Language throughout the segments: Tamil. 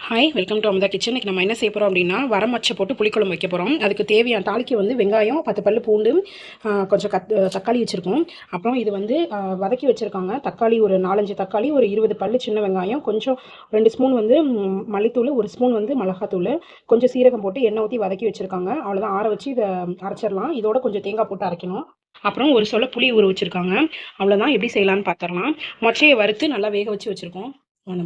Hi welcome to Amudha kitchen. நம்ம என்ன செய்ய போகிறோம் அப்படின்னா வரமச்சை போட்டு புளிக்குழம்பு வைக்க போகிறோம். அதுக்கு தேவையான தாளிக்கு வெங்காயம் 10 பல்லு பூண்டு, கொஞ்சம் தக்காளி வச்சுருக்கோம். அப்புறம் இது வதக்கி வச்சுருக்காங்க. தக்காளி ஒரு 4-5 தக்காளி, ஒரு 20 பல்லு சின்ன வெங்காயம், கொஞ்சம் 2 ஸ்பூன் மல்லித்தூள், 1 ஸ்பூன் மிளகாத்தூள், கொஞ்சம் சீரகம் போட்டு எண்ணெய் ஊற்றி வதக்கி வச்சுருக்காங்க. அவ்வளோதான், ஆற வச்சு இதை அரைச்சிடலாம். இதோட கொஞ்சம் தேங்காய் போட்டு அரைக்கணும். அப்புறம் ஒரு சொல்ல புளி ஊற வச்சுருக்காங்க. அவ்வளோதான், எப்படி செய்யலான்னு பார்த்துடலாம். மொச்சையை வறுத்து நல்லா வேக வச்சு வச்சுருக்கோம். அந்த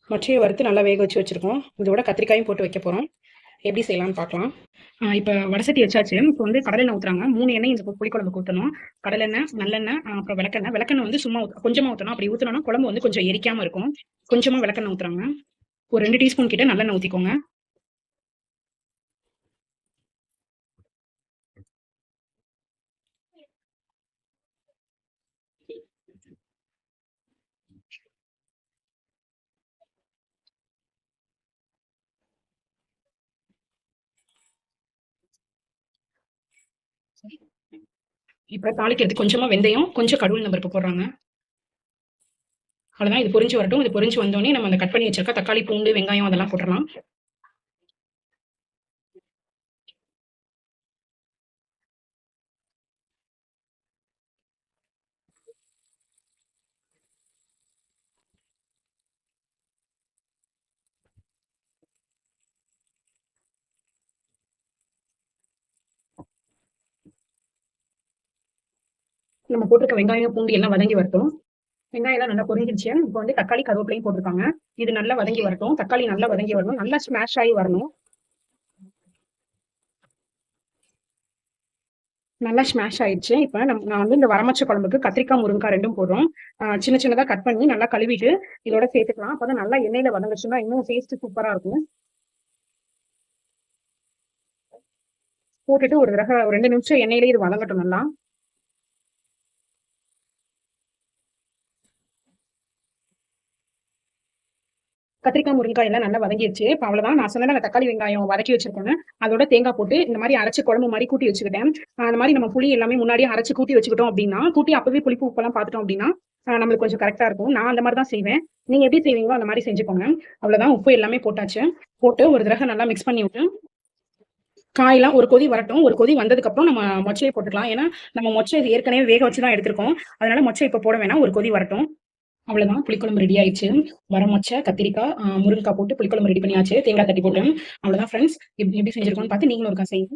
மொச்சையை வறுத்து நல்லா வேக வச்சு வச்சுருக்கோம். இதோட கத்திரிக்காயும் போட்டு வைக்க போகிறோம். எப்படி செய்யலாம்னு பார்க்கலாம். இப்போ வடசட்டி வச்சாச்சு. இப்போ கடலெண்ணெய் ஊற்றுறாங்க. 3 எண்ணெய் இந்த புளிக்குழம்புக்கு ஊற்றணும். கடலெண்ணெய், நல்லெண்ணெய், அப்புறம் விளக்கெண்ணெய். விளக்கெண்ணெய் சும்மா கொஞ்சமாக ஊற்றணும். அப்படி ஊற்றினோன்னா குழம்பு கொஞ்சம் எரிக்காமல் இருக்கும். கொஞ்சமாக விளக்கெண்ணெய் ஊற்றுறாங்க. ஒரு 2 டீஸ்பூன் கிட்ட நல்லெண்ணெய் ஊற்றிக்கோங்க. இப்போ தாளிக்கிறதுக்கு கொஞ்சமாக வெந்தயம், கொஞ்சம் கடுகு பருப்பு போடுறாங்க. அவ்வளோதான், இது பொரிஞ்சு வரட்டும். இது பொரிஞ்சு வந்தோடனே நம்ம அந்த கட் பண்ணி வச்சிருக்க தக்காளி, பூண்டு, வெங்காயம் அதெல்லாம் போட்டுடலாம். நம்ம போட்டிருக்க வெங்காயம், பூண்டு எல்லாம் வதங்கி வரட்டும். வெங்காயம் எல்லாம் நல்லா பொரிஞ்சிருச்சு. இப்போ தக்காளி, கருவேப்பிலையும் போட்டிருக்காங்க. இது நல்லா வதங்கி வரட்டும். தக்காளி நல்லா வதங்கி வரணும். நல்லா ஸ்மாஷ் ஆகி வரணும். நல்லா ஸ்மாஷ் ஆயிடுச்சு. இப்போ நான் இந்த வரமச்ச குழம்புக்கு கத்திரிக்காய், முருங்கைக்காய் 2ம் போடுறோம். சின்ன சின்னதாக கட் பண்ணி நல்லா கழுவிட்டு இதோட சேர்த்துக்கலாம். அப்போ நல்லா எண்ணெயில வதங்கிச்சுன்னா இன்னும் டேஸ்ட் சூப்பராக இருக்கும். போட்டுட்டு ஒரு 2 நிமிஷம் எண்ணெயிலே இது வதங்கட்டும் நல்லா. கத்திரிக்காய், முருங்கைக்காய் எல்லாம் நல்லா வதங்கிடுச்சு. இப்போ அவ்வளோதான். நான் சொன்னேன் தக்காளி, வெங்காயம் வதக்கி வச்சிருக்கேன். அதோட தேங்காய் போட்டு இந்த மாதிரி அரைச்சி குழம்பு மாதிரி கூட்டி வச்சுக்கிட்டேன். அந்த மாதிரி நம்ம புளி எல்லாமே முன்னாடியே அரைச்சி கூட்டி வச்சுக்கிட்டோம் அப்படின்னா, கூட்டி அப்பவே புளிப்பு உப்பெல்லாம் பார்த்துட்டோம் அப்படின்னா நம்மளுக்கு கொஞ்சம் கரெக்டாக இருக்கும். நான் அந்த மாதிரி தான் செய்வேன். நீங்க எப்படி செய்வீங்களோ அந்த மாதிரி செஞ்சுக்கோங்க. அவ்வளோதான், உப்பு எல்லாமே போட்டாச்சு. போட்டு ஒரு தடவை நல்லா மிக்ஸ் பண்ணி விட்டு காயெல்லாம் ஒரு கொதி வரட்டும். ஒரு கொதி வந்ததுக்கு அப்புறம் நம்ம மொச்சையை போட்டுக்கலாம். ஏன்னா நம்ம மொச்சை ஏற்கனவே வேக வச்சு தான் எடுத்திருக்கோம். அதனால மொச்சை இப்போ போட வேணாம். ஒரு கொதி வரட்டும். அவ்வளோதான், புளிக்குழம்பு ரெடி ஆயிடுச்சு. வரமொச்சை, கத்திரிக்காய், முருங்கைக்காய் போட்டு புளிக்குழம்பு ரெடி பண்ணியாச்சு. தேங்காய் தட்டி போட்டு. அவ்வளோதான் ஃப்ரெண்ட்ஸ். எப்படி செஞ்சிருக்கோம்னு பார்த்து நீங்களும் ஒருக்கா செய்யுங்க.